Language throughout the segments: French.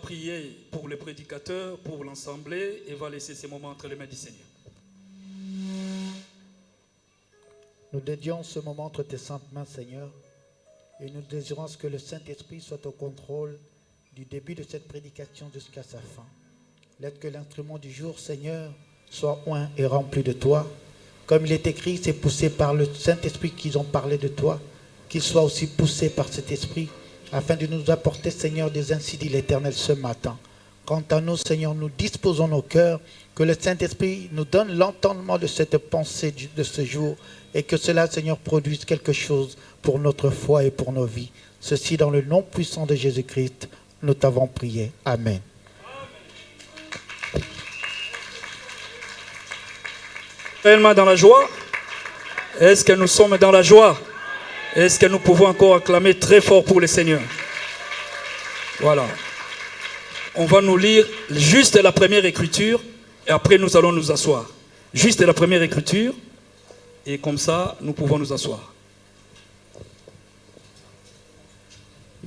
prier pour les prédicateurs, pour l'assemblée et va laisser ces moments entre les mains du Seigneur. Nous dédions ce moment entre tes saintes mains, Seigneur, et nous désirons que le Saint-Esprit soit au contrôle du début de cette prédication jusqu'à sa fin. Laisse que l'instrument du jour, Seigneur, soit oint et rempli de toi. Comme il est écrit, c'est poussé par le Saint-Esprit qu'ils ont parlé de toi, qu'il soit aussi poussé par cet esprit, afin de nous apporter, Seigneur, des ainsi dit l'Éternel ce matin. Quant à nous, Seigneur, nous disposons nos cœurs, que le Saint-Esprit nous donne l'entendement de cette pensée de ce jour, et que cela, Seigneur, produise quelque chose pour notre foi et pour nos vies. Ceci dans le nom puissant de Jésus-Christ, nous t'avons prié. Amen. Réellement dans la joie? Est-ce que nous sommes dans la joie? Est-ce que nous pouvons encore acclamer très fort pour le Seigneur? Voilà. On va nous lire juste la première écriture et après nous allons nous asseoir. Juste la première écriture et comme ça nous pouvons nous asseoir.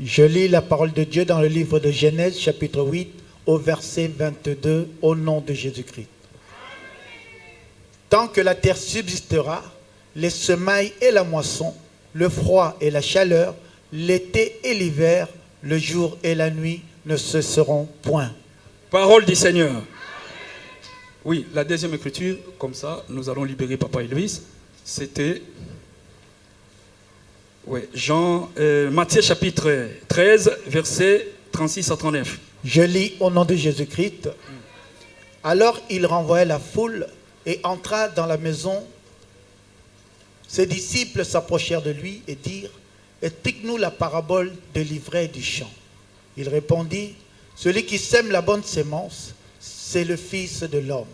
Je lis la parole de Dieu dans le livre de Genèse chapitre 8 au verset 22 au nom de Jésus-Christ. Tant que la terre subsistera, les semailles et la moisson, le froid et la chaleur, l'été et l'hiver, le jour et la nuit ne cesseront point. Parole du Seigneur. Oui, la deuxième écriture, comme ça, nous allons libérer Papa Elvis. C'était Matthieu chapitre 13, versets 36 à 39. Je lis au nom de Jésus-Christ. Alors il renvoya la foule et entra dans la maison. Ses disciples s'approchèrent de lui et dirent: explique-nous la parabole de l'ivraie et du champ. Il répondit: celui qui sème la bonne sémence, c'est le Fils de l'homme.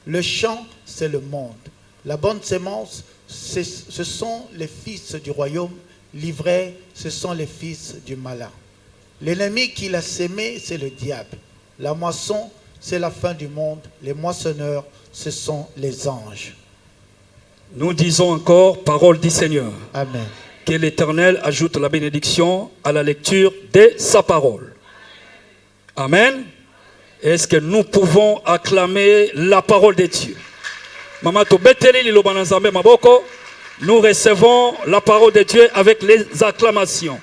Le champ, c'est le monde. La bonne sémence, ce sont les fils du royaume. L'ivraie, ce sont les fils du malin. L'ennemi qui l'a sémé, c'est le diable. La moisson, c'est la fin du monde. Les moissonneurs, ce sont les anges. Nous disons encore, parole du Seigneur. Amen. Que l'Éternel ajoute la bénédiction à la lecture de sa parole. Amen. Est-ce que nous pouvons acclamer la parole de Dieu? Nous recevons la parole de Dieu avec les acclamations.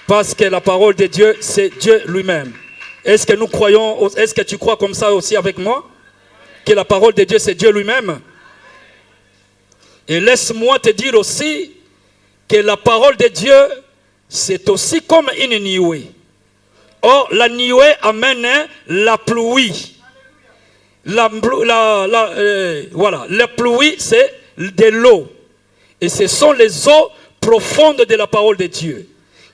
Parce que la parole de Dieu, c'est Dieu lui-même. Est-ce que nous croyons, est-ce que tu crois comme ça aussi avec moi? Que la parole de Dieu, c'est Dieu lui-même? Et laisse-moi te dire aussi que la parole de Dieu, c'est aussi comme une nuée. Or, la nuée amène la pluie. Voilà, la pluie, c'est de l'eau. Et ce sont les eaux profondes de la parole de Dieu.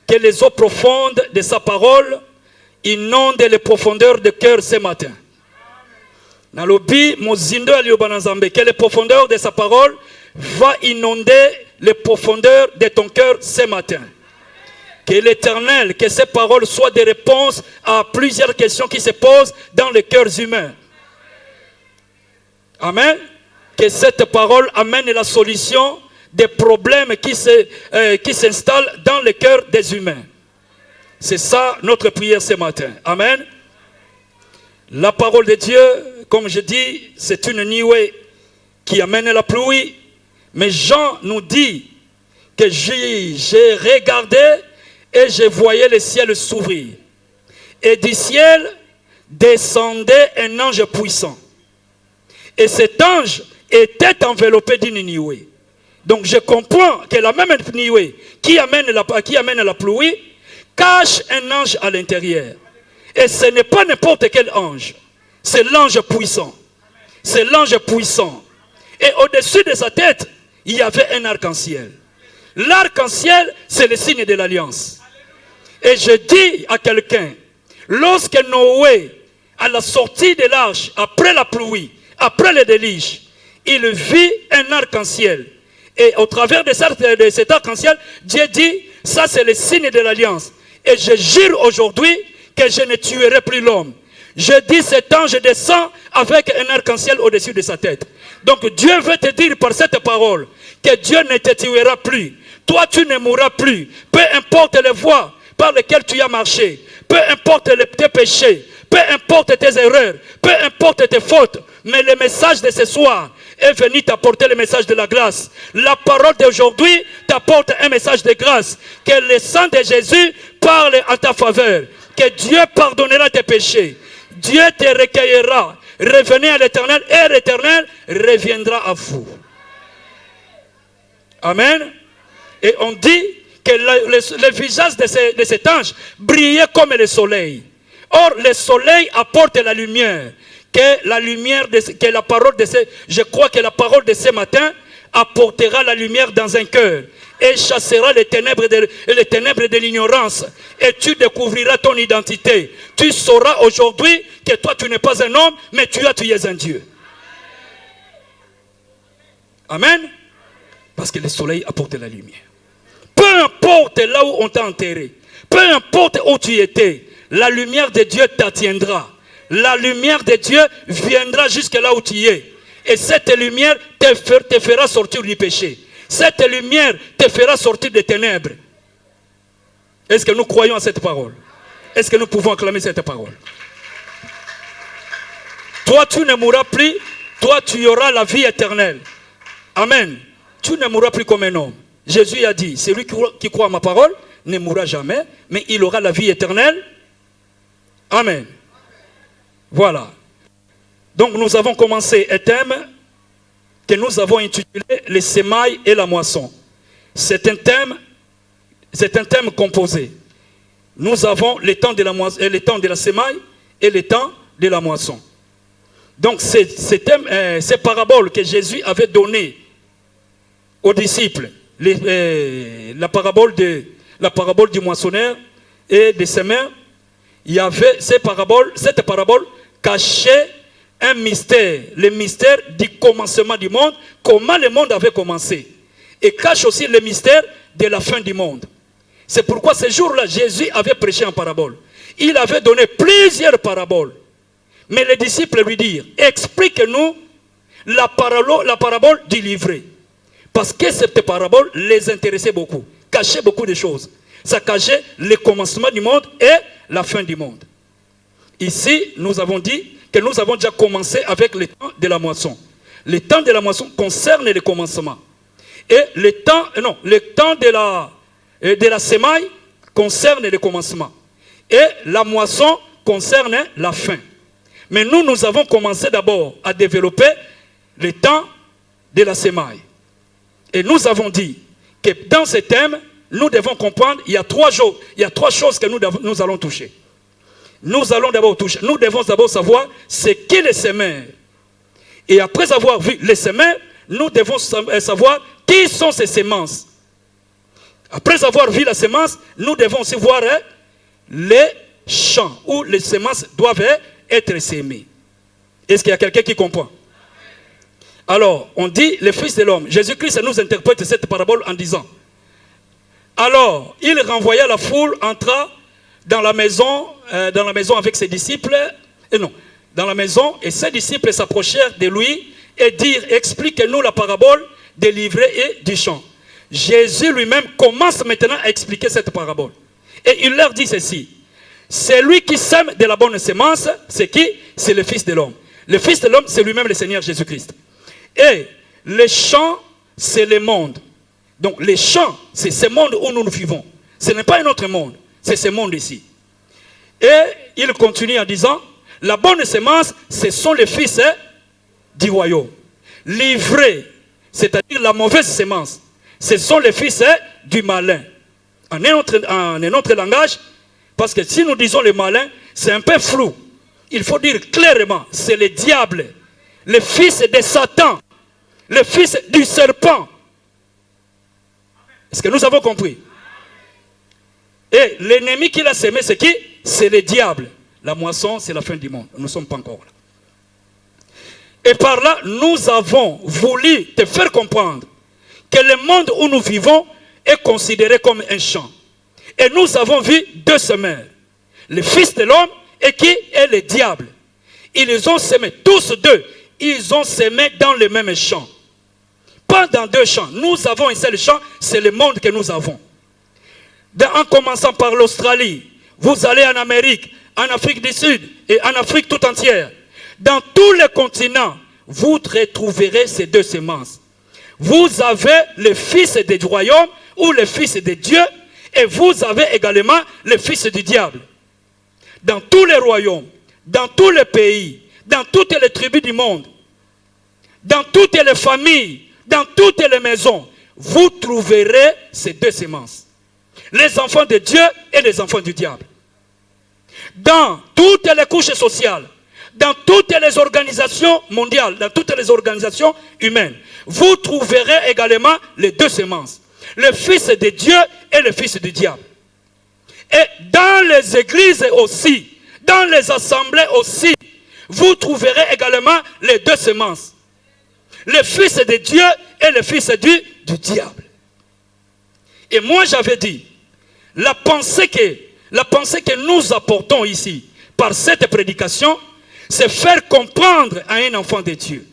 Que les eaux profondes de sa parole inondent les profondeurs de cœur ce matin. Que les profondeurs de sa parole va inonder les profondeurs de ton cœur ce matin. Que l'Éternel, que ces paroles soient des réponses à plusieurs questions qui se posent dans les cœurs humains. Amen. Que cette parole amène la solution des problèmes qui s'installent dans le cœur des humains. C'est ça notre prière ce matin. Amen. La parole de Dieu, comme je dis, c'est une nuée qui amène la pluie. Mais Jean nous dit que j'ai regardé et je voyais le ciel s'ouvrir. Et du ciel descendait un ange puissant. Et cet ange était enveloppé d'une nuée. Donc je comprends que la même nuée qui amène la pluie cache un ange à l'intérieur. Et ce n'est pas n'importe quel ange. C'est l'ange puissant. C'est l'ange puissant. Et au-dessus de sa tête, il y avait un arc-en-ciel. L'arc-en-ciel, c'est le signe de l'alliance. Et je dis à quelqu'un, lorsque Noé, à la sortie de l'arche, après la pluie, après le déluge, il vit un arc-en-ciel. Et au travers de cet arc-en-ciel, Dieu dit, ça c'est le signe de l'alliance. Et je jure aujourd'hui que je ne tuerai plus l'homme. Je dis, cet ange descend avec un arc-en-ciel au-dessus de sa tête. Donc Dieu veut te dire par cette parole que Dieu ne te tuera plus. Toi, tu ne mourras plus. Peu importe les voies par lesquelles tu as marché, peu importe tes péchés, peu importe tes erreurs, peu importe tes fautes, mais le message de ce soir est venu t'apporter le message de la grâce. La parole d'aujourd'hui t'apporte un message de grâce. Que le sang de Jésus parle en ta faveur. Que Dieu pardonnera tes péchés. Dieu te recueillera. Revenez à l'Éternel et l'Éternel reviendra à vous. Amen. Et on dit que le visage de cet ange brillait comme le soleil. Or, le soleil apporte la lumière. Que la lumière, que la parole de je crois que la parole de ce matin apportera la lumière dans un cœur et chassera les ténèbres de l'ignorance. Et tu découvriras ton identité. Tu sauras aujourd'hui que toi tu n'es pas un homme, mais tu es un Dieu. Amen. Parce que le soleil apporte la lumière. Peu importe là où on t'a enterré, peu importe où tu étais, la lumière de Dieu t'attiendra. La lumière de Dieu viendra jusque là où tu es. Et cette lumière te fera sortir du péché. Cette lumière te fera sortir des ténèbres. Est-ce que nous croyons à cette parole? Est-ce que nous pouvons acclamer cette parole? Toi, tu ne mourras plus. Toi, tu auras la vie éternelle. Amen. Tu ne mourras plus comme un homme. Jésus a dit, celui qui croit à ma parole ne mourra jamais, mais il aura la vie éternelle. Amen. Voilà. Donc nous avons commencé un thème que nous avons intitulé les semailles et la moisson. C'est un thème composé. Nous avons le temps de la semaille et le temps de la moisson. Donc ces paraboles que Jésus avait données aux disciples, la parabole du moissonneur et des semeurs, il y avait cette parabole cachait un mystère, le mystère du commencement du monde, comment le monde avait commencé, et cache aussi le mystère de la fin du monde. C'est pourquoi ce jour-là, Jésus avait prêché en parabole. Il avait donné plusieurs paraboles. Mais les disciples lui dirent, explique-nous la parabole du livret. Parce que cette parabole les intéressait beaucoup, cachait beaucoup de choses. Ça cachait le commencement du monde et la fin du monde. Ici, nous avons dit que nous avons déjà commencé avec le temps de la moisson. Le temps de la moisson concerne le commencement. Et le temps de la semaille concerne le commencement. Et la moisson concerne la fin. Mais nous avons commencé d'abord à développer le temps de la semaille. Et nous avons dit que dans ce thème, nous devons comprendre, il y a trois choses que nous allons toucher. Nous devons d'abord savoir ce qu'est le semeur. Et après avoir vu les semeurs, nous devons savoir qui sont ces semences. Après avoir vu la semence, nous devons aussi voir les champs où les semences doivent être sémées. Est-ce qu'il y a quelqu'un qui comprend? Alors, on dit le Fils de l'homme. Jésus-Christ nous interprète cette parabole en disant, alors, il renvoya la foule, entra dans la maison avec ses disciples, et ses disciples s'approchèrent de lui et dirent, explique-nous la parabole des livrets et du champ. Jésus lui-même commence maintenant à expliquer cette parabole. Et il leur dit ceci, celui qui sème de la bonne semence, c'est qui? C'est le Fils de l'homme. Le Fils de l'homme, c'est lui-même le Seigneur Jésus-Christ. Et les champs, c'est le monde. Donc les champs, c'est ce monde où nous vivons. Ce n'est pas un autre monde, c'est ce monde ici. Et il continue en disant, la bonne semence, ce sont les fils du royaume. Livrés, c'est-à-dire la mauvaise semence, ce sont les fils du malin. En un autre langage, parce que si nous disons le malin, c'est un peu flou. Il faut dire clairement, c'est le diable, le fils de Satan, le fils du serpent. Est-ce que nous avons compris? Et l'ennemi qui l'a sémé, c'est qui? C'est le diable. La moisson, c'est la fin du monde. Nous ne sommes pas encore là. Et par là, nous avons voulu te faire comprendre que le monde où nous vivons est considéré comme un champ. Et nous avons vu deux semeurs. Le Fils de l'homme et qui est le diable. Ils ont sémé, tous deux, ils ont sémé dans le même champ. Pas dans deux champs. Nous avons un seul champ, c'est le monde que nous avons. En commençant par l'Australie, vous allez en Amérique, en Afrique du Sud et en Afrique tout entière. Dans tous les continents, vous retrouverez ces deux semences. Vous avez le fils du royaume ou le fils de Dieu et vous avez également le fils du diable. Dans tous les royaumes, dans tous les pays, dans toutes les tribus du monde, dans toutes les familles, dans toutes les maisons, vous trouverez ces deux semences. Les enfants de Dieu et les enfants du diable. Dans toutes les couches sociales, dans toutes les organisations mondiales, dans toutes les organisations humaines, vous trouverez également les deux semences. Le fils de Dieu et le fils du diable. Et dans les églises aussi, dans les assemblées aussi, vous trouverez également les deux semences. Le fils de Dieu et le fils du diable. Et moi j'avais dit, la pensée que nous apportons ici, par cette prédication, c'est faire comprendre à un enfant de Dieu,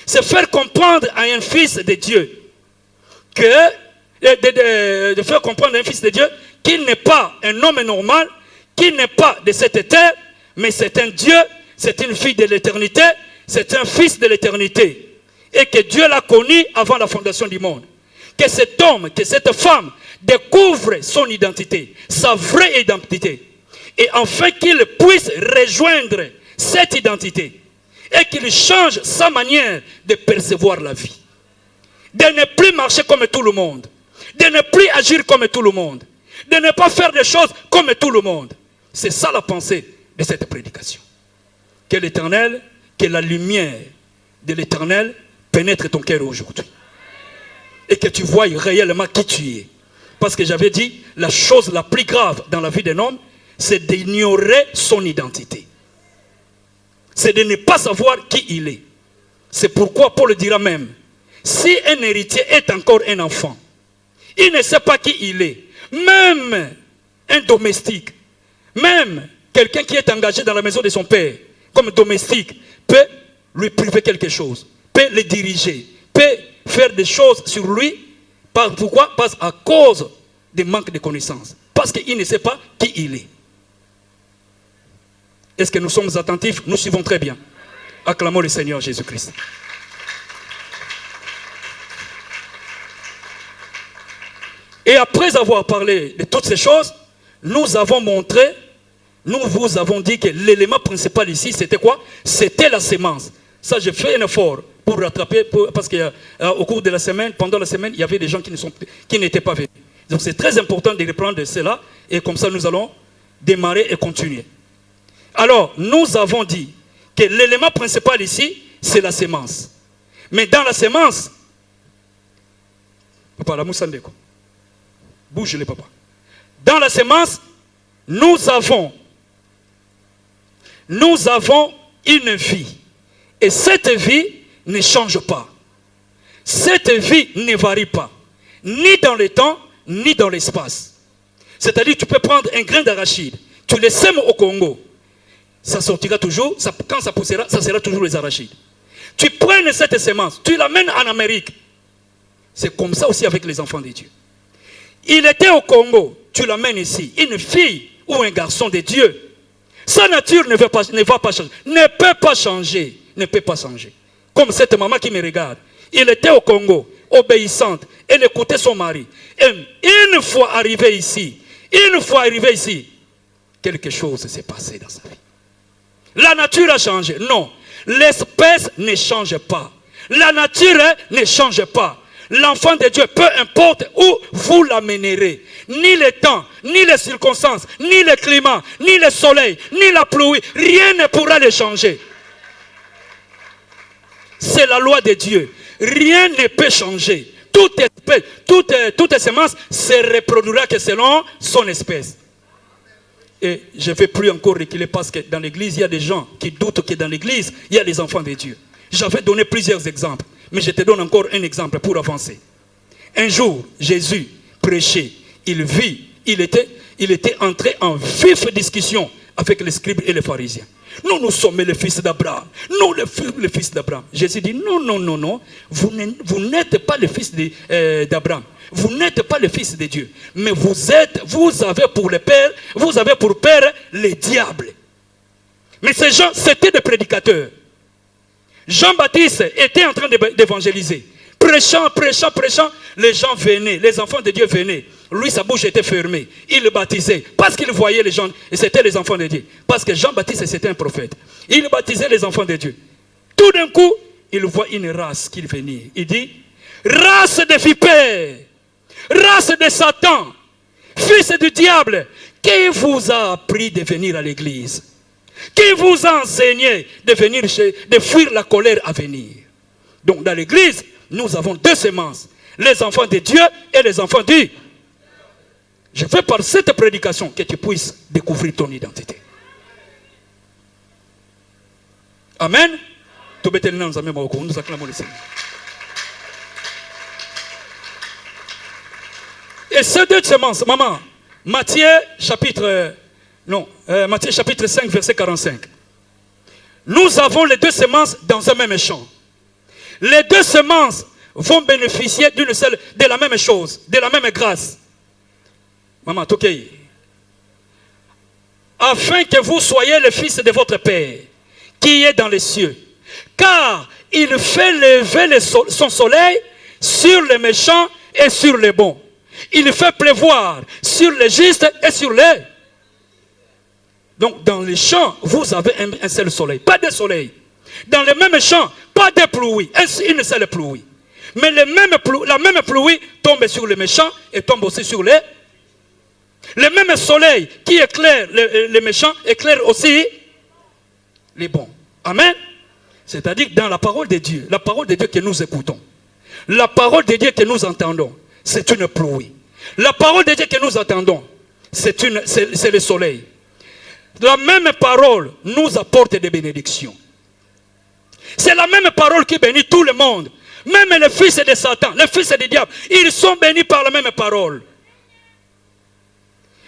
c'est faire comprendre à un fils de Dieu, de faire comprendre à un fils de Dieu qu'il n'est pas un homme normal, qu'il n'est pas de cette terre, mais c'est un Dieu, c'est une fille de l'éternité, c'est un fils de l'éternité. Et que Dieu l'a connu avant la fondation du monde. Que cet homme, que cette femme découvre son identité, sa vraie identité. Et enfin qu'il puisse rejoindre cette identité. Et qu'il change sa manière de percevoir la vie. De ne plus marcher comme tout le monde. De ne plus agir comme tout le monde. De ne pas faire des choses comme tout le monde. C'est ça la pensée de cette prédication. Que l'Éternel, que la lumière de l'Éternel pénètre ton cœur aujourd'hui. Et que tu vois réellement qui tu es. Parce que j'avais dit, la chose la plus grave dans la vie d'un homme, c'est d'ignorer son identité. C'est de ne pas savoir qui il est. C'est pourquoi Paul dira même, si un héritier est encore un enfant, il ne sait pas qui il est. Même un domestique, même quelqu'un qui est engagé dans la maison de son père, comme domestique, peut lui priver quelque chose, peut le diriger, peut faire des choses sur lui. Pourquoi? Parce à cause du manque de connaissances. Parce qu'il ne sait pas qui il est. Est-ce que nous sommes attentifs? Nous suivons très bien. Acclamons le Seigneur Jésus-Christ. Et après avoir parlé de toutes ces choses, nous avons montré, nous vous avons dit que l'élément principal ici, c'était quoi? C'était la sémence. Ça, j'ai fait un effort pour rattraper, parce qu'au cours de la semaine, pendant la semaine, il y avait des gens qui n'étaient pas venus. Donc c'est très important de reprendre cela, et comme ça nous allons démarrer et continuer. Alors, nous avons dit que l'élément principal ici, c'est la sémence. Mais dans la sémence, papa, la moussandeko, bouge les papas. Dans la sémence, nous avons une vie. Et cette vie ne change pas. Cette vie ne varie pas. Ni dans le temps, ni dans l'espace. C'est-à-dire, tu peux prendre un grain d'arachide, tu le sèmes au Congo, ça sortira toujours, quand ça poussera, ça sera toujours les arachides. Tu prends cette sémence, tu l'amènes en Amérique. C'est comme ça aussi avec les enfants de Dieu. Il était au Congo, tu l'amènes ici. Une fille ou un garçon de Dieu, sa nature ne va pas changer, ne peut pas changer, ne peut pas changer. Comme cette maman qui me regarde. Il était au Congo, obéissante, elle écoutait son mari. Et une fois arrivé ici, quelque chose s'est passé dans sa vie. La nature a changé. Non, l'espèce ne change pas. La nature ne change pas. L'enfant de Dieu, peu importe où vous l'amènerez, ni le temps, ni les circonstances, ni le climat, ni le soleil, ni la pluie, rien ne pourra le changer. C'est la loi de Dieu. Rien ne peut changer. Toute semence se reproduira que selon son espèce. Et je ne vais plus encore reculer parce que dans l'église, il y a des gens qui doutent que dans l'église, il y a des enfants de Dieu. J'avais donné plusieurs exemples, mais je te donne encore un exemple pour avancer. Un jour, Jésus prêchait, il était entré en vive discussion avec les scribes et les pharisiens. Nous sommes les fils d'Abraham. Nous, les fils d'Abraham. Jésus dit, non. Vous n'êtes pas les fils d'Abraham. Vous n'êtes pas les fils de Dieu. Mais vous avez pour père le diable. Mais ces gens, c'était des prédicateurs. Jean-Baptiste était en train d'évangéliser. Prêchant, prêchant, prêchant, les gens venaient, les enfants de Dieu venaient. Lui, sa bouche était fermée. Il le baptisait parce qu'il voyait les gens, et c'était les enfants de Dieu. Parce que Jean-Baptiste, c'était un prophète. Il baptisait les enfants de Dieu. Tout d'un coup, il voit une race qui venait. Il dit, race de vipères, race de Satan, fils du diable, qui vous a appris de venir à l'église? Qui vous a enseigné de venir de fuir la colère à venir? Donc dans l'église, nous avons deux semences. Les enfants de Dieu et les enfants du... Je fais par cette prédication que tu puisses découvrir ton identité. Amen. Nous acclamons le Seigneur. Et ces deux semences, maman, Matthieu chapitre 5, verset 45. Nous avons les deux semences dans un même champ. Les deux semences vont bénéficier de la même chose, de la même grâce. Maman, ok. Afin que vous soyez le fils de votre Père, qui est dans les cieux. Car il fait lever son soleil sur les méchants et sur les bons. Il fait pleuvoir sur les justes et sur les... Donc dans les champs, vous avez un seul soleil, pas de soleil. Dans les mêmes champs, pas de pluie, une seule pluie. Mais la même pluie tombe sur les méchants et tombe aussi sur les... Le même soleil qui éclaire les méchants éclaire aussi les bons. Amen. C'est-à-dire dans la parole de Dieu que nous écoutons, la parole de Dieu que nous entendons, c'est une pluie. La parole de Dieu que nous entendons, c'est le soleil. La même parole nous apporte des bénédictions. C'est la même parole qui bénit tout le monde. Même les fils de Satan, les fils du diable, ils sont bénis par la même parole.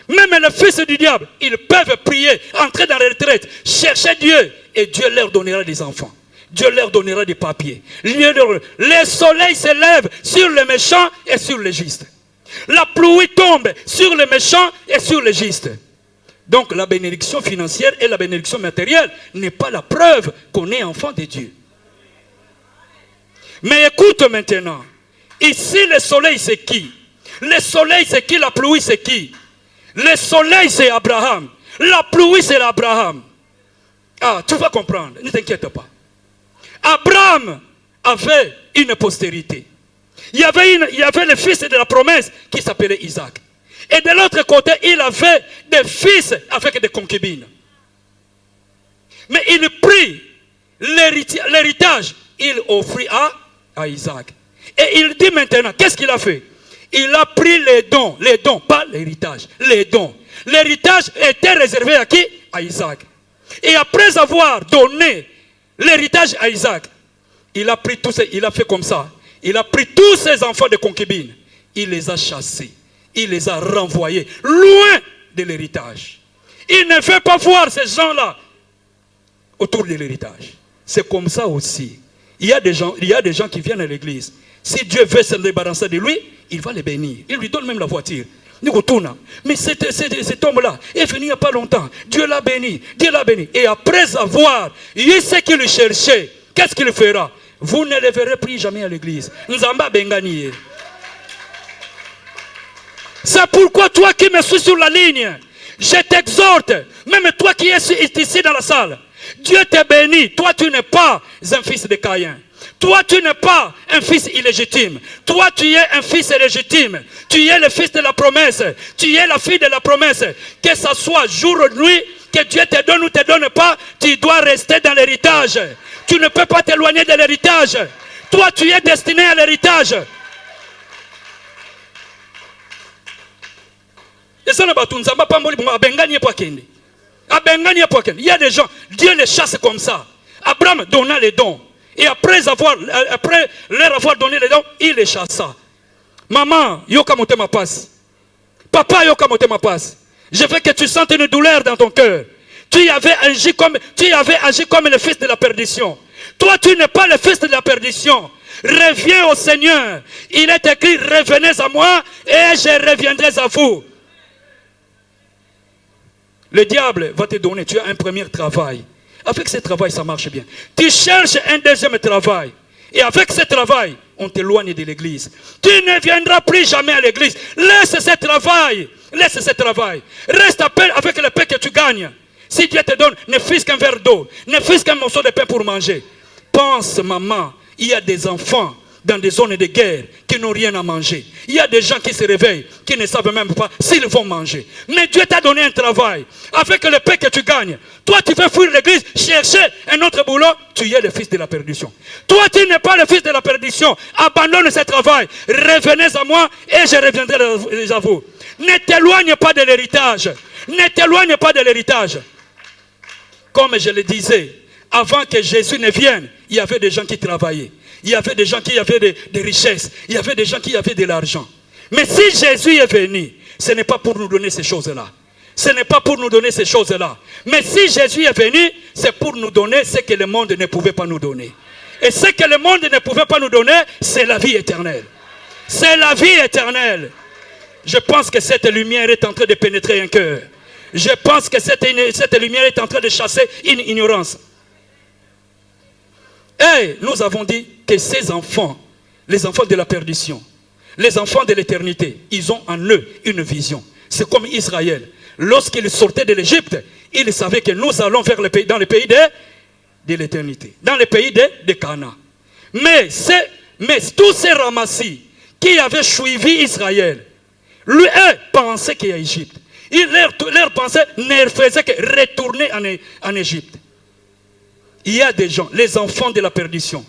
Même les fils du diable, ils peuvent prier, entrer dans la retraite, chercher Dieu, et Dieu leur donnera des enfants. Dieu leur donnera des papiers. Le soleil se lève sur les méchants et sur les justes. La pluie tombe sur les méchants et sur les justes. Donc la bénédiction financière et la bénédiction matérielle n'est pas la preuve qu'on est enfant de Dieu. Mais écoute maintenant, ici le soleil c'est qui? Le soleil c'est qui? La pluie c'est qui? Le soleil c'est Abraham. La pluie c'est Abraham. Ah, tu vas comprendre, ne t'inquiète pas. Abraham avait une postérité. Il y avait le fils de la promesse qui s'appelait Isaac. Et de l'autre côté, il avait des fils avec des concubines. Mais il prit l'héritage, il offrit à Isaac. Et il dit maintenant, qu'est-ce qu'il a fait? Il a pris les dons, pas l'héritage, les dons. L'héritage était réservé à qui? À Isaac. Et après avoir donné l'héritage à Isaac, il a fait comme ça. Il a pris tous ses enfants de concubines, il les a chassés, il les a renvoyés loin de l'héritage. Il ne veut pas voir ces gens-là autour de l'héritage. C'est comme ça aussi. Il y a des gens qui viennent à l'église. Si Dieu veut se débarrasser de lui, il va les bénir. Il lui donne même la voiture. Mais cet homme-là est venu il n'y a pas longtemps. Dieu l'a béni. Dieu l'a béni. Et après avoir eu ce qu'il cherchait, qu'est-ce qu'il fera? Vous ne le verrez plus jamais à l'église. Nzamba Bengani. C'est pourquoi toi qui me suis sur la ligne, je t'exhorte, même toi qui es ici dans la salle, Dieu te bénit. Toi tu n'es pas un fils de Caïn. Toi tu n'es pas un fils illégitime. Toi tu es un fils légitime. Tu es le fils de la promesse. Tu es la fille de la promesse. Que ce soit jour ou nuit, que Dieu te donne ou te donne pas, tu dois rester dans l'héritage. Tu ne peux pas t'éloigner de l'héritage. Toi tu es destiné à l'héritage. Il y a des gens, Dieu les chasse comme ça. Abraham donna les dons. Et après leur avoir donné les dons, il les chassa. Maman, yoka mote ma passe. Papa, yoka mote ma passe. Je veux que tu sentes une douleur dans ton cœur. Tu avais agi comme le fils de la perdition. Toi, tu n'es pas le fils de la perdition. Reviens au Seigneur. Il est écrit, revenez à moi et je reviendrai à vous. Le diable va te donner, tu as un premier travail. Avec ce travail, ça marche bien. Tu cherches un deuxième travail. Et avec ce travail, on t'éloigne de l'église. Tu ne viendras plus jamais à l'église. Laisse ce travail. Laisse ce travail. Reste à peine avec le pain que tu gagnes. Si Dieu te donne, ne fût-ce qu'un verre d'eau, ne fût-ce qu'un morceau de pain pour manger. Pense, maman, il y a des enfants dans des zones de guerre qui n'ont rien à manger. Il y a des gens qui se réveillent, qui ne savent même pas s'ils vont manger. Mais Dieu t'a donné un travail. Avec le pain que tu gagnes, toi tu veux fuir l'église, chercher un autre boulot, tu es le fils de la perdition. Toi tu n'es pas le fils de la perdition. Abandonne ce travail. Revenez à moi et je reviendrai à vous. Ne t'éloigne pas de l'héritage. Ne t'éloigne pas de l'héritage. Comme je le disais, avant que Jésus ne vienne, il y avait des gens qui travaillaient. Il y avait des gens qui avaient des richesses. Il y avait des gens qui avaient de l'argent. Mais si Jésus est venu, ce n'est pas pour nous donner ces choses-là. Ce n'est pas pour nous donner ces choses-là. Mais si Jésus est venu, c'est pour nous donner ce que le monde ne pouvait pas nous donner. Et ce que le monde ne pouvait pas nous donner, c'est la vie éternelle. C'est la vie éternelle. Je pense que cette lumière est en train de pénétrer un cœur. Je pense que cette lumière est en train de chasser une ignorance. Et nous avons dit que ces enfants, les enfants de la perdition, les enfants de l'éternité, ils ont en eux une vision. C'est comme Israël. Lorsqu'ils sortaient de l'Égypte, ils savaient que nous allons vers le pays, dans le pays de l'éternité, dans le pays de Canaan. Mais tous ces ramassis qui avaient suivi Israël, eux pensaient qu'il y a Égypte. Leur pensée ne faisait que retourner en Égypte. Il y a des gens, les enfants de la perdition,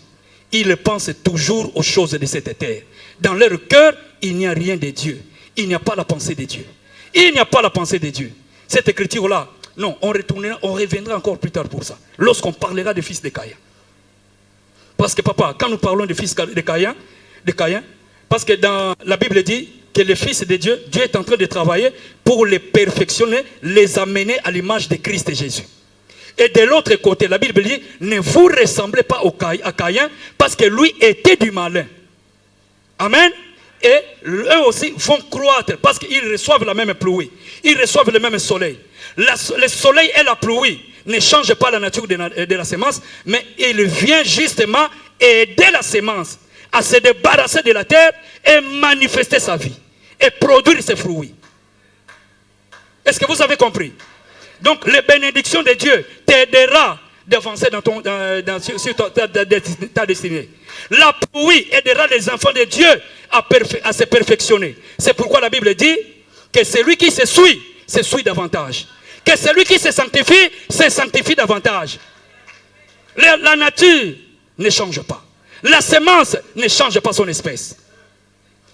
ils pensent toujours aux choses de cette terre. Dans leur cœur, il n'y a rien de Dieu. Il n'y a pas la pensée de Dieu. Il n'y a pas la pensée de Dieu. Cette écriture-là, non, on reviendra encore plus tard pour ça. Lorsqu'on parlera des fils de Caïn. Parce que papa, quand nous parlons des fils de Caïn, parce que dans la Bible dit que les fils de Dieu, Dieu est en train de travailler pour les perfectionner, les amener à l'image de Christ et Jésus. Et de l'autre côté, la Bible dit, ne vous ressemblez pas à Caïn, parce que lui était du malin. Amen. Et eux aussi vont croître, parce qu'ils reçoivent la même pluie. Ils reçoivent le même soleil. Le soleil et la pluie ne changent pas la nature de la semence, mais il vient justement aider la semence à se débarrasser de la terre et manifester sa vie. Et produire ses fruits. Est-ce que vous avez compris? Donc, les bénédictions de Dieu t'aidera d'avancer sur ta destinée. La pluie aidera les enfants de Dieu à se perfectionner. C'est pourquoi la Bible dit que celui qui se suit davantage. Que celui qui se sanctifie davantage. La nature ne change pas. La semence ne change pas son espèce.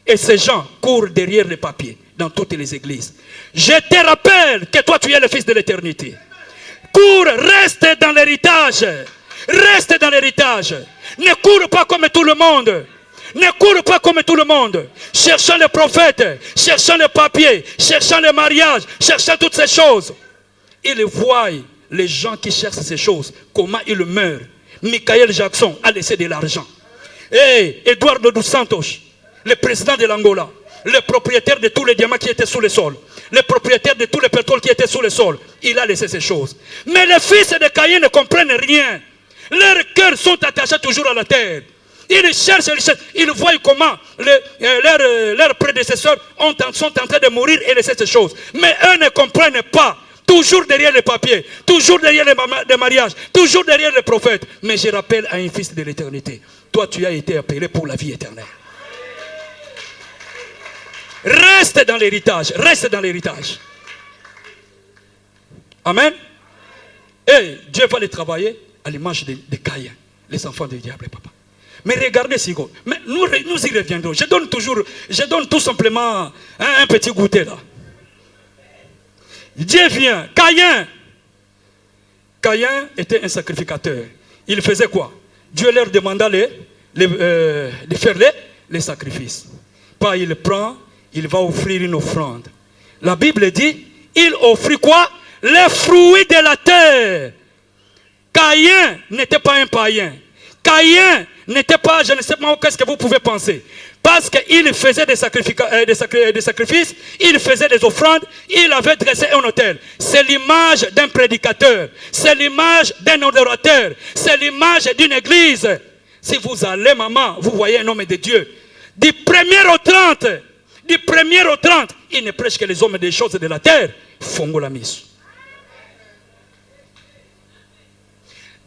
Et ces gens courent derrière les papiers dans toutes les églises. Je te rappelle que toi tu es le fils de l'éternité. Cours, reste dans l'héritage. Reste dans l'héritage. Ne cours pas comme tout le monde. Ne cours pas comme tout le monde. Cherchant les prophètes, cherchant les papiers, cherchant les mariages, cherchant toutes ces choses. Ils voient les gens qui cherchent ces choses, comment ils meurent. Michael Jackson a laissé de l'argent. Et Eduardo dos Santos, le président de l'Angola, le propriétaire de tous les diamants qui étaient sous le sol, le propriétaire de tous les pétroles qui étaient sous le sol, il a laissé ces choses. Mais les fils de Caïn ne comprennent rien. Leurs cœurs sont attachés toujours à la terre. Ils cherchent, ils voient comment leurs prédécesseurs sont en train de mourir et laisser ces choses. Mais eux ne comprennent pas. Toujours derrière les papiers, toujours derrière les mariages, toujours derrière les prophètes. Mais je rappelle à un fils de l'éternité, toi tu as été appelé pour la vie éternelle. Reste dans l'héritage, reste dans l'héritage. Amen. Et Dieu va les travailler à l'image de Caïn, les enfants du diable, papa. Mais regardez, Sigo, mais nous y reviendrons. Je donne tout simplement un petit goûter là. Dieu vient. Caïn était un sacrificateur. Il faisait quoi? Dieu leur demanda de faire les sacrifices. Pas il prend, il va offrir une offrande. La Bible dit, il offrit quoi? Les fruits de la terre. Caïn n'était pas un païen. Caïn n'était pas, je ne sais pas qu'est-ce que vous pouvez penser. Parce qu'il faisait des sacrifices, il faisait des offrandes, il avait dressé un autel. C'est l'image d'un prédicateur, c'est l'image d'un adorateur, c'est l'image d'une église. Si vous allez, maman, vous voyez un homme de Dieu. Du 1er au 30, il ne prêche que les hommes des choses de la terre. Fongo la mise.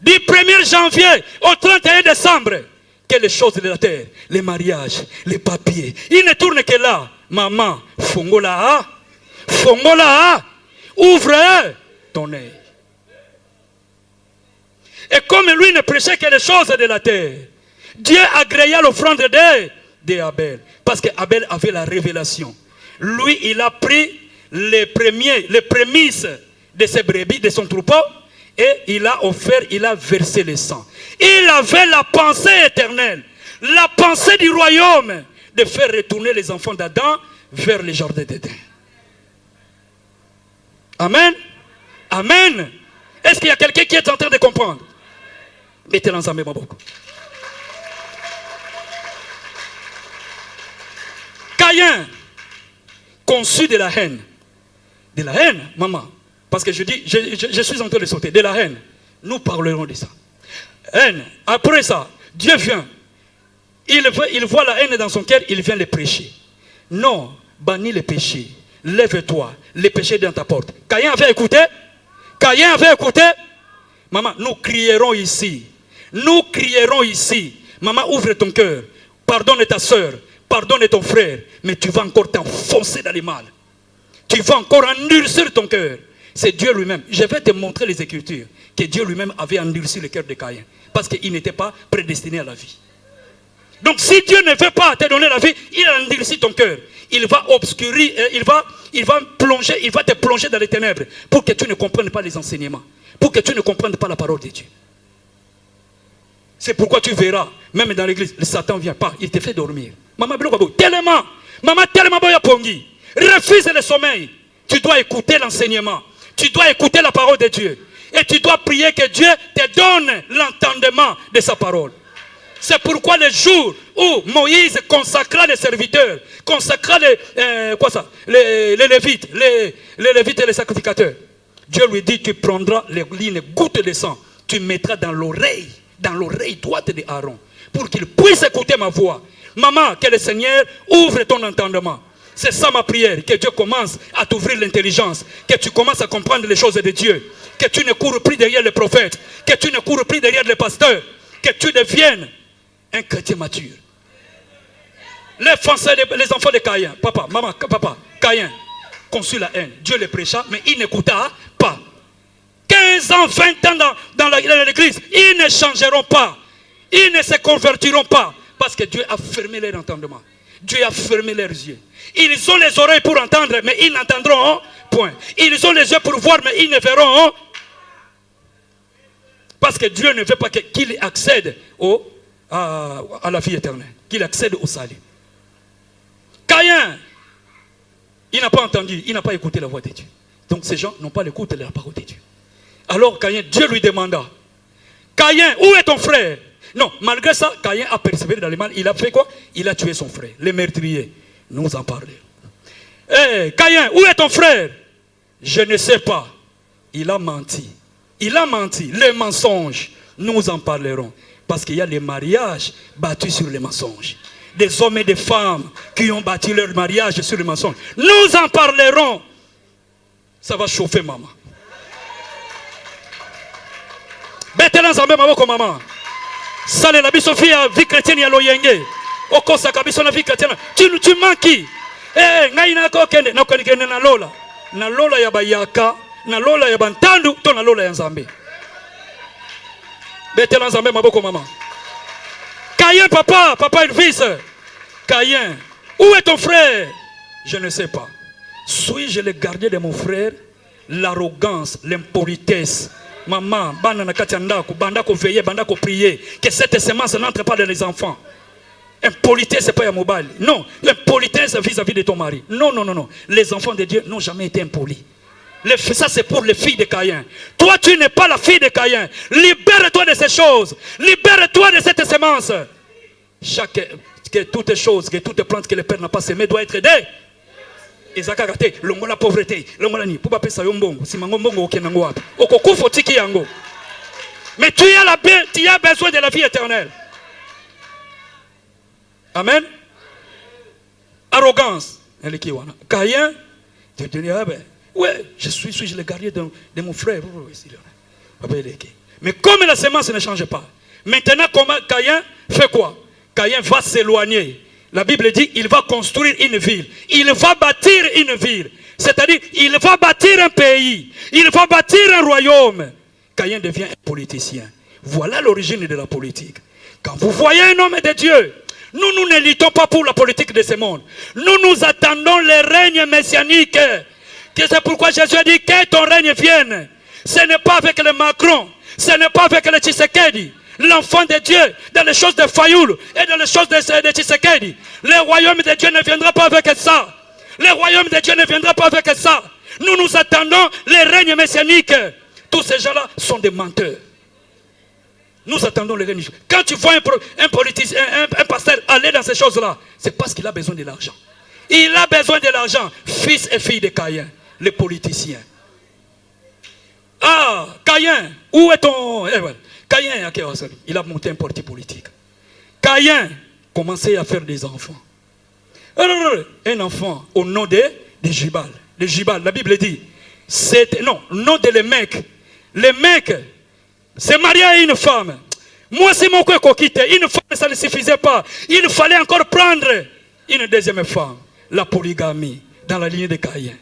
Du 1er janvier au 31 décembre, que les choses de la terre, les mariages, les papiers, il ne tourne que là. Maman, fongo la, ouvre ton œil. Et comme lui ne prêchait que les choses de la terre, Dieu agréa l'offrande d'Abel. Parce qu'Abel avait la révélation. Lui, il a pris les prémices de ses brebis, de son troupeau, et il a offert, il a versé le sang. Il avait la pensée éternelle, la pensée du royaume, de faire retourner les enfants d'Adam vers le jardin d'Éden. Amen. Amen. Est-ce qu'il y a quelqu'un qui est en train de comprendre? Mettez-le ensemble, beaucoup. Caïn, conçu de la haine. De la haine, maman. Parce que je dis, je suis en train de sauter. De la haine. Nous parlerons de ça. Haine. Après ça, Dieu vient. Il voit la haine dans son cœur, il vient le prêcher. Non, bannis le péché. Lève-toi. Le péché est dans ta porte. Caïn avait écouté? Caïn avait écouté? Maman, nous crierons ici. Nous crierons ici. Maman, ouvre ton cœur. Pardonne ta soeur. Pardonne ton frère. Mais tu vas encore t'enfoncer dans le mal. Tu vas encore endurcir ton cœur. C'est Dieu lui-même. Je vais te montrer les Écritures. Que Dieu lui-même avait endurci le cœur de Caïn. Parce qu'il n'était pas prédestiné à la vie. Donc si Dieu ne veut pas te donner la vie, il endurcit ton cœur. Il va obscurer, il va te plonger dans les ténèbres. Pour que tu ne comprennes pas les enseignements. Pour que tu ne comprennes pas la parole de Dieu. C'est pourquoi tu verras, même dans l'église, le Satan ne vient pas, il te fait dormir. Maman, tellement boya pongi. Refuse le sommeil. Tu dois écouter l'enseignement. Tu dois écouter la parole de Dieu. Et tu dois prier que Dieu te donne l'entendement de sa parole. C'est pourquoi le jour où Moïse consacra les serviteurs, consacra les Lévites, les Lévites et les sacrificateurs, Dieu lui dit, tu prendras une goutte de sang, tu mettras dans l'oreille droite de Aaron, pour qu'il puisse écouter ma voix. Maman, que le Seigneur ouvre ton entendement. C'est ça ma prière, que Dieu commence à t'ouvrir l'intelligence, que tu commences à comprendre les choses de Dieu, que tu ne cours plus derrière les prophètes, que tu ne cours plus derrière les pasteurs, que tu deviennes un chrétien mature. Les enfants de Caïn, papa, Caïn conçut la haine. Dieu les prêcha, mais il n'écouta pas. 15 ans, 20 ans dans l'église, ils ne changeront pas. Ils ne se convertiront pas. Parce que Dieu a fermé leur entendement. Dieu a fermé leurs yeux. Ils ont les oreilles pour entendre, mais ils n'entendront point. Ils ont les yeux pour voir, mais ils ne verront. Parce que Dieu ne veut pas qu'il accède à la vie éternelle. Qu'il accède au salut. Caïn, il n'a pas entendu, il n'a pas écouté la voix de Dieu. Donc ces gens n'ont pas l'écoute de la parole de Dieu. Alors Caïn, Dieu lui demanda, Caïn, où est ton frère? Non, malgré ça, Caïn a persévéré dans le mal. Il a fait quoi? Il a tué son frère, le meurtrier. Nous en parlons. Caïn, où est ton frère? Je ne sais pas. Il a menti. Il a menti. Les mensonges, nous en parlerons. Parce qu'il y a les mariages bâtis sur les mensonges. Des hommes et des femmes qui ont bâti leur mariage sur les mensonges. Nous en parlerons. Ça va chauffer maman. Betela nzambe maboko maman. Sale la biso fia vie chrétienne ya loyenge. Okosa kabiso na vie chrétienne. Tu manki. Ngai na ko kende na ko kende na lola. Na lola ya bayaka, na lola ya bantandu, to na lola ya nzambe. Betela nzambe maboko maman. Caïn papa Elvis. Caïn, où est ton frère? Je ne sais pas. Suis-je le gardien de mon frère? L'arrogance, l'impolitesse. Maman, banda veiller, banda prier. Que cette semence n'entre pas dans les enfants. Impolitesse, c'est pas un mobile. Non, l'impolitesse vis-à-vis de ton mari. Non. Les enfants de Dieu n'ont jamais été impolis. Ça, c'est pour les filles de Caïn. Toi, tu n'es pas la fille de Caïn. Libère-toi de ces choses. Libère-toi de cette semence. que toutes choses, que toutes plantes que le Père n'a pas semées doivent être aidées. Ezaka gate, longo la pauvreté, longo la ni, pour pas pesa yombongo, si mangombongo okenango wapi. Okokufo tiki yango. Mais tu as besoin de la vie éternelle. Amen. Arrogance. Caïn, tu te dis, ah ben, ouais, suis-je le guerrier de mon frère. Mais comme la semence ne change pas, maintenant, Caïn fait quoi? Caïn va s'éloigner. La Bible dit, il va construire une ville. Il va bâtir une ville. C'est-à-dire, il va bâtir un pays. Il va bâtir un royaume. Caïn devient un politicien. Voilà l'origine de la politique. Quand vous voyez un homme de Dieu, nous ne luttons pas pour la politique de ce monde. Nous attendons le règne messianique. C'est pourquoi Jésus a dit que ton règne vienne. Ce n'est pas avec le Macron. Ce n'est pas avec le Tshisekedi. L'enfant de Dieu, dans les choses de Fayoul et dans les choses de Tshisekedi. Le royaume de Dieu ne viendra pas avec ça. Le royaume de Dieu ne viendra pas avec ça. Nous attendons le règne messianique. Tous ces gens-là sont des menteurs. Nous attendons le règne. Quand tu vois un politicien, un pasteur aller dans ces choses-là, c'est parce qu'il a besoin de l'argent. Il a besoin de l'argent. Fils et fille de Caïn, les politiciens. Ah, Caïn, où est ton... Caïn, il a monté un parti politique. Caïn commençait à faire des enfants. Un enfant au nom de Jubal. Le Jubal, la Bible dit, non, le nom de le mec. Le mec s'est marié à une femme. Moi, c'est mon coin quitté. Une femme, ça ne suffisait pas. Il fallait encore prendre une deuxième femme. La polygamie, dans la lignée de Caïn.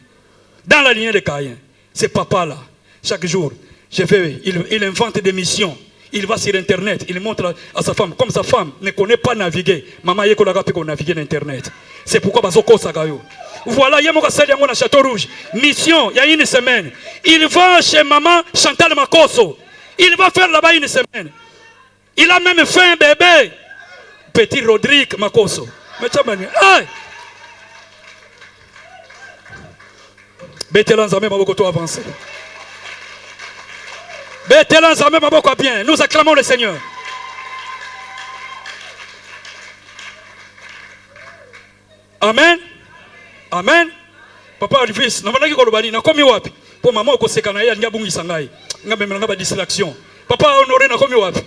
Dans la lignée de Caïn. Ce papa-là, chaque jour, il invente des missions. Il va sur Internet, il montre à sa femme. Comme sa femme ne connaît pas naviguer, maman yekola ko naviguer sur Internet. C'est pourquoi bazoko sagayo. Voilà, il y a mon à Château Rouge. Mission, il y a une semaine. Il va chez maman Chantal Makoso. Il va faire là-bas une semaine. Il a même fait un bébé. Petit Rodrigue Makoso. Mais tu as Bétélan Zamé Mabokoto avancé. Bétélan Zamé Maboko bien. Nous acclamons le Seigneur. Amen. Amen. Papa Alvis, na vanaki kolobani na komi wapi? Po mama okoseka na ye ngabungi sangai. Ngabemela ngaba distraction. Papa Honoré na komi wapi?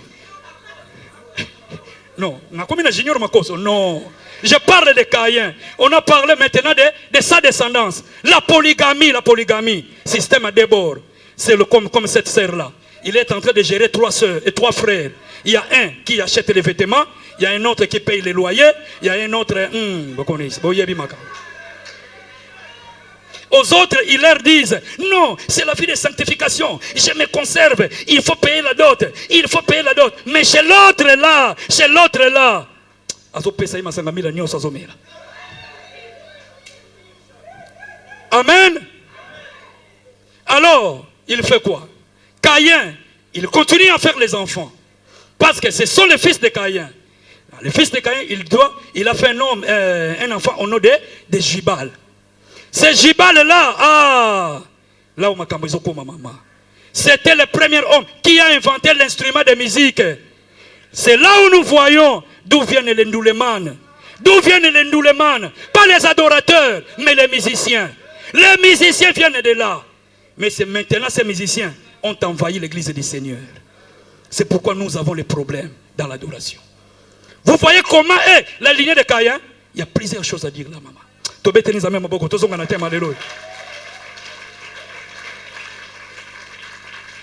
Non, na komi na Junior Makoso. Non. Je parle de Caïn. On a parlé maintenant de sa descendance. La polygamie. Système à débord. C'est comme cette sœur-là. Il est en train de gérer 3 sœurs et 3 frères. Il y a un qui achète les vêtements. Il y a un autre qui paye les loyers. Il y a un autre... vous connaissez. Aux autres, ils leur disent, non, c'est la vie de sanctification. Je me conserve. Il faut payer la dot. Il faut payer la dot. Mais chez l'autre là, amen. Alors, il fait quoi? Caïn, il continue à faire les enfants. Parce que ce sont les fils de Caïn. Le fils de Caïn, il a fait un enfant au nom de Jubal. Ce Jubal-là, là où ma maman, c'était le premier homme qui a inventé l'instrument de musique. C'est là où nous voyons d'où viennent les ndoulemans. D'où viennent les ndoulemans? Pas les adorateurs, mais les musiciens. Les musiciens viennent de là. Mais c'est maintenant ces musiciens ont envahi l'église du Seigneur. C'est pourquoi nous avons les problèmes dans l'adoration. Vous voyez comment est la lignée de Caïn? Il y a plusieurs choses à dire là, maman.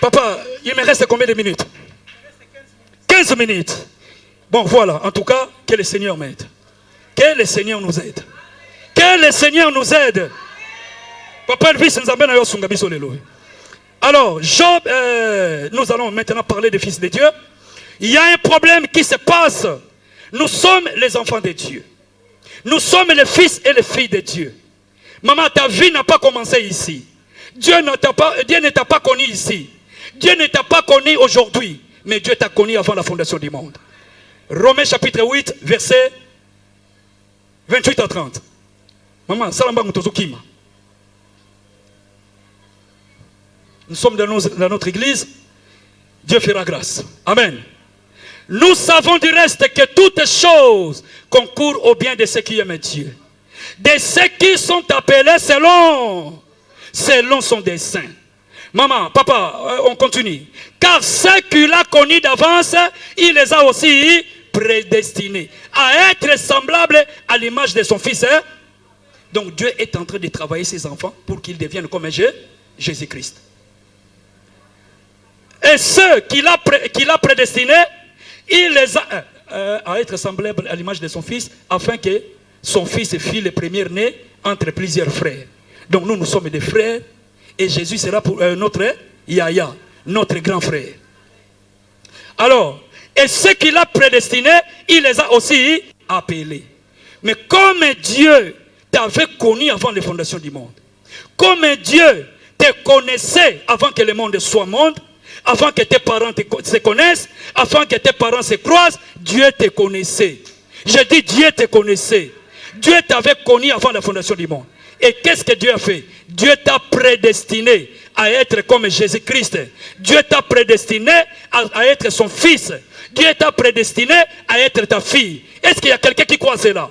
Papa, il me reste combien de minutes? 15 minutes. Bon, voilà. En tout cas, que le Seigneur m'aide. Que le Seigneur nous aide. Que le Seigneur nous aide. Papa, alors, Job, nous allons maintenant parler des fils de Dieu. Il y a un problème qui se passe. Nous sommes les enfants de Dieu. Nous sommes les fils et les filles de Dieu. Maman, ta vie n'a pas commencé ici. Dieu ne t'a pas connu ici. Dieu ne t'a pas connu aujourd'hui. Mais Dieu t'a connu avant la fondation du monde. Romains chapitre 8, verset 28 à 30. Maman, salamba mutozukima. Nous sommes dans notre église. Dieu fera grâce. Amen. Nous savons du reste que toutes choses concourt au bien de ceux qui aiment Dieu. De ceux qui sont appelés selon son dessein. Maman, papa, on continue. Car ceux qu'il a connus d'avance, il les a aussi prédestinés à être semblables à l'image de son Fils. Donc Dieu est en train de travailler ses enfants pour qu'ils deviennent comme Jésus-Christ. Et ceux qu'il a prédestinés, il les a à être semblables à l'image de son Fils, afin que son Fils fût le premier-né entre plusieurs frères. Donc nous sommes des frères, et Jésus sera pour notre Yahya, notre grand frère. Alors, et ceux qu'il a prédestinés, il les a aussi appelés. Mais comme Dieu t'avait connu avant les fondations du monde, comme Dieu te connaissait avant que le monde soit monde, avant que tes parents se connaissent, avant que tes parents se croisent, Dieu te connaissait. Je dis Dieu te connaissait. Dieu t'avait connu avant la fondation du monde. Et qu'est-ce que Dieu a fait? Dieu t'a prédestiné à être comme Jésus-Christ. Dieu t'a prédestiné à être son fils. Dieu t'a prédestiné à être ta fille. Est-ce qu'il y a quelqu'un qui croit cela?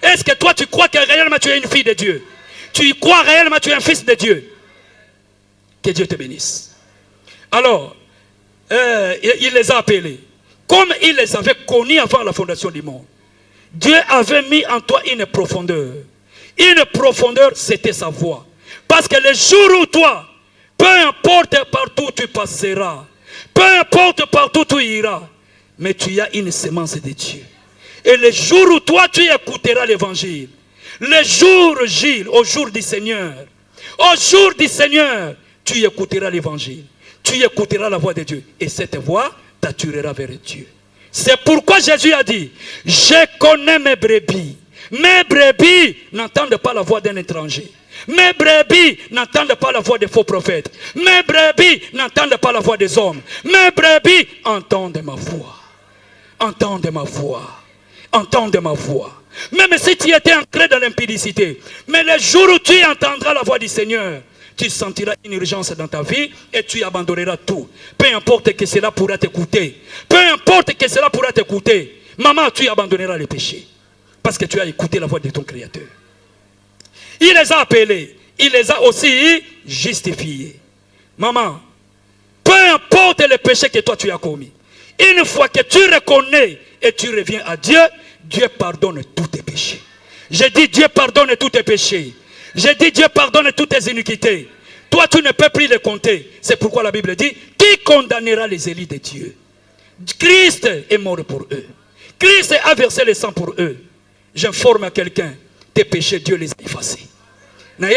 Est-ce que toi tu crois que réellement tu es une fille de Dieu? Tu crois réellement que tu es un fils de Dieu? Que Dieu te bénisse. Alors, il les a appelés. Comme il les avait connus avant la fondation du monde. Dieu avait mis en toi une profondeur. Une profondeur, c'était sa voix. Parce que le jour où toi, peu importe partout où tu passeras, peu importe partout où tu iras, mais tu as une semence de Dieu. Et le jour où toi, tu écouteras l'évangile, le jour J, au jour du Seigneur, au jour du Seigneur, tu écouteras l'évangile. Tu écouteras la voix de Dieu. Et cette voix t'attirera vers Dieu. C'est pourquoi Jésus a dit, je connais mes brebis. Mes brebis n'entendent pas la voix d'un étranger. Mes brebis n'entendent pas la voix des faux prophètes. Mes brebis n'entendent pas la voix des hommes. Mes brebis entendent ma voix. Entendent ma voix. Entendent ma voix. Même si tu étais ancré dans l'impudicité, mais le jour où tu entendras la voix du Seigneur, tu sentiras une urgence dans ta vie et tu abandonneras tout. Peu importe que cela pourra t'écouter. Peu importe que cela pourra t'écouter. Maman, tu abandonneras le péché. Parce que tu as écouté la voix de ton Créateur. Il les a appelés. Il les a aussi justifiés. Maman, peu importe le péché que toi tu as commis. Une fois que tu reconnais et tu reviens à Dieu, Dieu pardonne tous tes péchés. Je dis Dieu pardonne tous tes péchés. Je dis Dieu pardonne toutes tes iniquités. Toi tu ne peux plus les compter. C'est pourquoi la Bible dit, qui condamnera les élus de Dieu? Christ est mort pour eux. Christ a versé le sang pour eux. J'informe à quelqu'un, tes péchés, Dieu les a effacés. Dieu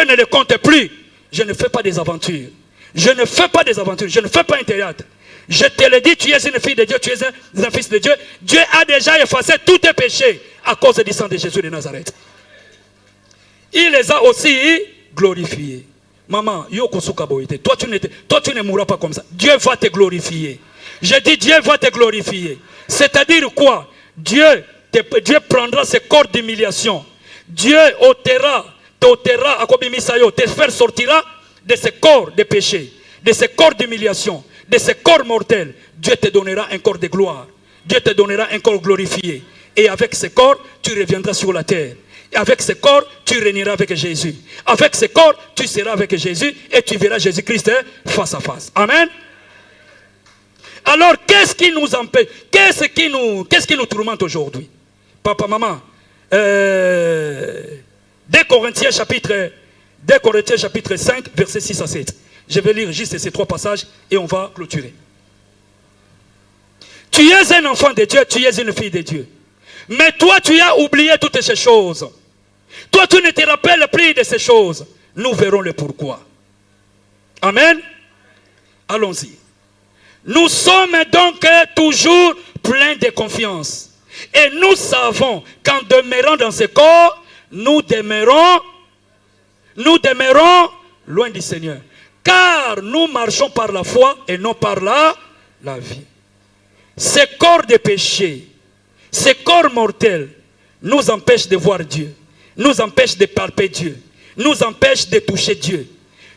ne les compte plus. Je ne fais pas des aventures. Je ne fais pas des aventures. Je ne fais pas un théâtre. Je te le dis, tu es une fille de Dieu, tu es un fils de Dieu. Dieu a déjà effacé tous tes péchés à cause du sang de Jésus de Nazareth. Il les a aussi glorifiés. Maman, toi tu ne mourras pas comme ça. Dieu va te glorifier. Je dis Dieu va te glorifier. C'est-à-dire quoi? Dieu prendra ce corps d'humiliation. Dieu te faire sortira de ce corps de péché, de ce corps d'humiliation, de ce corps mortel. Dieu te donnera un corps de gloire. Dieu te donnera un corps glorifié. Et avec ce corps, tu reviendras sur la terre. Et avec ce corps, tu régneras avec Jésus. Avec ce corps, tu seras avec Jésus et tu verras Jésus-Christ face à face. Amen. Alors, qu'est-ce qui nous empêche? Qu'est-ce qui nous tourmente aujourd'hui? Papa, maman, 2 Corinthiens chapitre 5, versets 6 à 7. Je vais lire juste ces 3 passages et on va clôturer. Tu es un enfant de Dieu, tu es une fille de Dieu. Mais toi, tu as oublié toutes ces choses. Toi, tu ne te rappelles plus de ces choses. Nous verrons le pourquoi. Amen. Allons-y. Nous sommes donc toujours pleins de confiance. Et nous savons qu'en demeurant dans ce corps, nous demeurons loin du Seigneur. Car nous marchons par la foi et non par la vie. Ce corps de péché, ce corps mortel, nous empêche de voir Dieu, nous empêche de palper Dieu, nous empêche de toucher Dieu.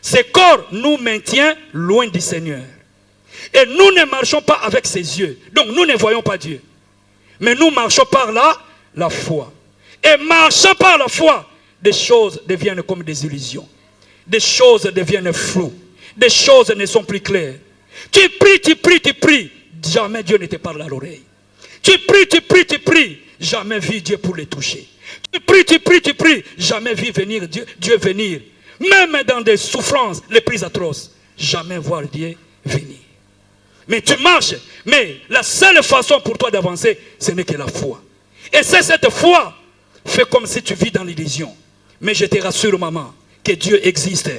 Ce corps nous maintient loin du Seigneur. Et nous ne marchons pas avec ses yeux. Donc nous ne voyons pas Dieu. Mais nous marchons par la foi. Et marchant par la foi, des choses deviennent comme des illusions. Des choses deviennent floues. Des choses ne sont plus claires. Tu pries, tu pries, tu pries. Jamais Dieu ne te parle à l'oreille. Tu pries, tu pries, tu pries. Jamais vu Dieu pour les toucher. Tu pries, tu pries, tu pries. Jamais vu venir Dieu venir. Même dans des souffrances les plus atroces. Jamais voir Dieu venir. Mais tu marches. Mais la seule façon pour toi d'avancer, ce n'est que la foi. Et c'est cette foi. Fais comme si tu vis dans l'illusion. Mais je te rassure, maman, que Dieu existe.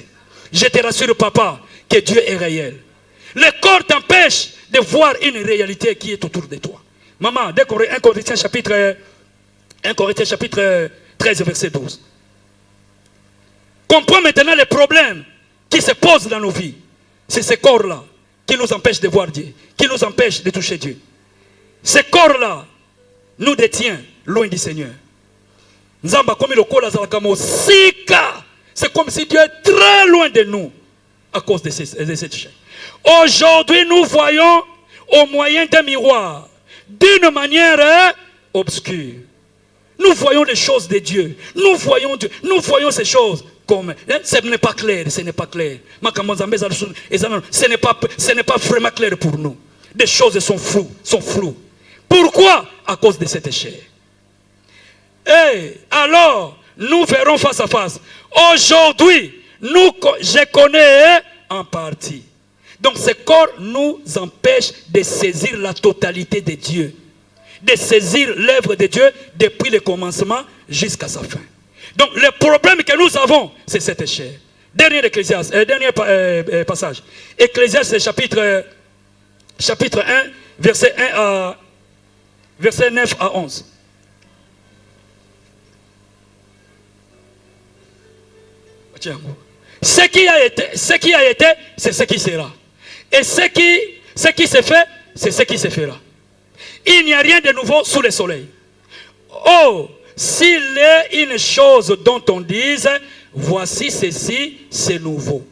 Je te rassure, papa, que Dieu est réel. Le corps t'empêche de voir une réalité qui est autour de toi. Maman, 1 Corinthiens chapitre 13, verset 12. Comprends maintenant les problèmes qui se posent dans nos vies. C'est ce corps-là qui nous empêche de voir Dieu, qui nous empêche de toucher Dieu. Ce corps-là nous détient loin du Seigneur. C'est comme si Dieu est très loin de nous à cause de cette chaîne. Aujourd'hui, nous voyons au moyen d'un miroir, d'une manière obscure. Nous voyons les choses de Dieu. Nous voyons Dieu. Nous voyons ces choses comme... Ce n'est pas clair, ce n'est pas clair. Ce n'est pas vraiment clair pour nous. Des choses sont floues. Pourquoi? À cause de cette chair. Et alors, nous verrons face à face. Aujourd'hui, je connais en partie. Donc ce corps nous empêche de saisir la totalité de Dieu. De saisir l'œuvre de Dieu depuis le commencement jusqu'à sa fin. Donc le problème que nous avons, c'est cette chair. Dernier passage. Ecclésiaste chapitre 1, verset 9 à 11. Ce qui a été, c'est ce qui sera. Et ce qui se fait, c'est ce qui se fera. Il n'y a rien de nouveau sous le soleil. Oh, s'il est une chose dont on dise, voici ceci, c'est nouveau.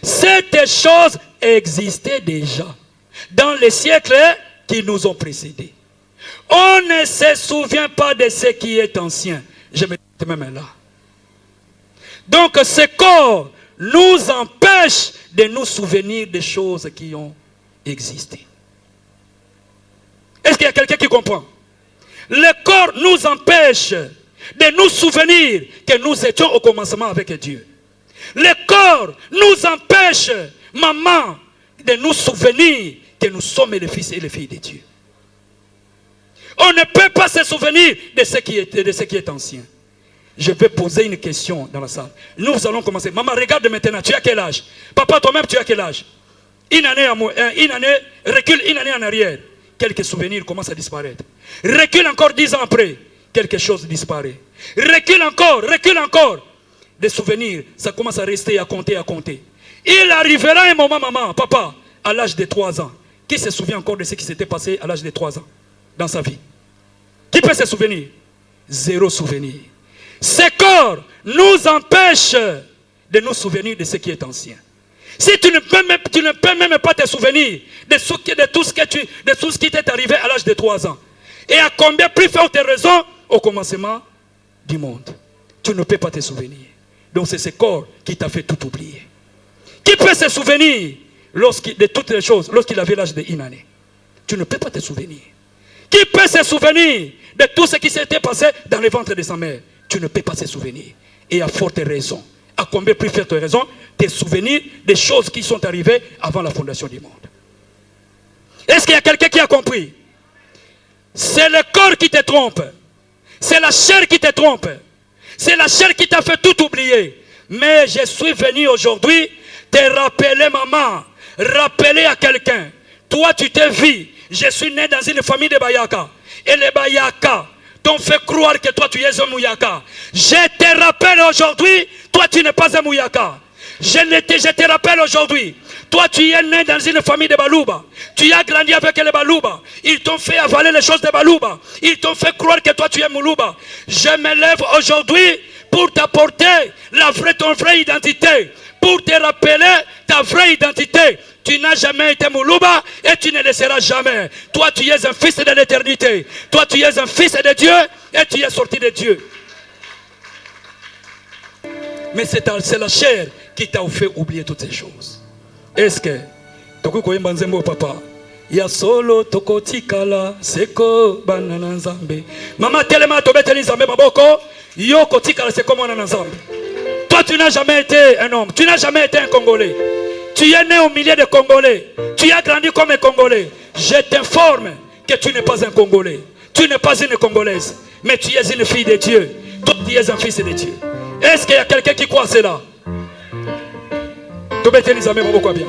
Cette chose existait déjà dans les siècles qui nous ont précédés. On ne se souvient pas de ce qui est ancien. Je me dis même là. Donc ce corps nous empêche de nous souvenir des choses qui ont existé. Est-ce qu'il y a quelqu'un qui comprend? Le corps nous empêche de nous souvenir que nous étions au commencement avec Dieu. Le corps nous empêche, maman, de nous souvenir que nous sommes les fils et les filles de Dieu. On ne peut pas se souvenir de ce qui est ancien. Je vais poser une question dans la salle. Nous allons commencer. Maman, regarde maintenant. Tu as quel âge? Papa, toi-même, tu as quel âge? Recule une année en arrière. Quelques souvenirs commencent à disparaître. Recule encore 10 ans après. Quelque chose disparaît. Recule encore. Des souvenirs, ça commence à rester, à compter. Il arrivera un moment, maman, papa, à l'âge de 3 ans. Qui se souvient encore de ce qui s'était passé à l'âge de 3 ans dans sa vie? Qui peut se souvenir? Zéro souvenir. Ce corps nous empêche de nous souvenir de ce qui est ancien. Si tu ne peux même pas te souvenir de tout ce qui t'est arrivé à l'âge de 3 ans. Et à combien plus forte raison au commencement du monde. Tu ne peux pas te souvenir. Donc c'est ce corps qui t'a fait tout oublier. Qui peut se souvenir de toutes les choses lorsqu'il avait l'âge de 1 année? Tu ne peux pas te souvenir. Qui peut se souvenir de tout ce qui s'était passé dans le ventre de sa mère? Tu ne peux pas se souvenir. Et à forte raison. À combien plus forte raison te souvenir des choses qui sont arrivées avant la fondation du monde. Est-ce qu'il y a quelqu'un qui a compris? C'est le corps qui te trompe. C'est la chair qui te trompe. C'est la chair qui t'a fait tout oublier. Mais je suis venu aujourd'hui te rappeler, maman. Rappeler à quelqu'un. Toi, tu t'es vu. Je suis né dans une famille de Bayaka. Et les Bayaka t'ont fait croire que toi, tu es un Mouyaka. Je te rappelle aujourd'hui, toi, tu n'es pas un Mouyaka. Je te rappelle aujourd'hui, toi, tu es né dans une famille de Balouba. Tu as grandi avec les Balouba. Ils t'ont fait avaler les choses de Balouba. Ils t'ont fait croire que toi, tu es Moulouba. Je me lève aujourd'hui pour t'apporter ton vraie identité. Pour te rappeler ta vraie identité. Tu n'as jamais été Moulouba et tu ne le seras jamais. Toi, tu es un fils de l'éternité. Toi, tu es un fils de Dieu et tu es sorti de Dieu. Mais c'est la chair qui t'a fait oublier toutes ces choses. Est-ce que papa? Ya solo tokotikala seko banana nzambe. Maman tellement tobeteli nzambe maboko, yo kotikala seko mwana nzambe. Toi tu n'as jamais été un homme, tu n'as jamais été un Congolais. Tu es né au milieu des Congolais. Tu as grandi comme un Congolais. Je t'informe que tu n'es pas un Congolais. Tu n'es pas une Congolaise, mais tu es une fille de Dieu. Toi tu es un fils de Dieu. Est-ce qu'il y a quelqu'un qui croit cela? Tobeteli nzambe maboko bien.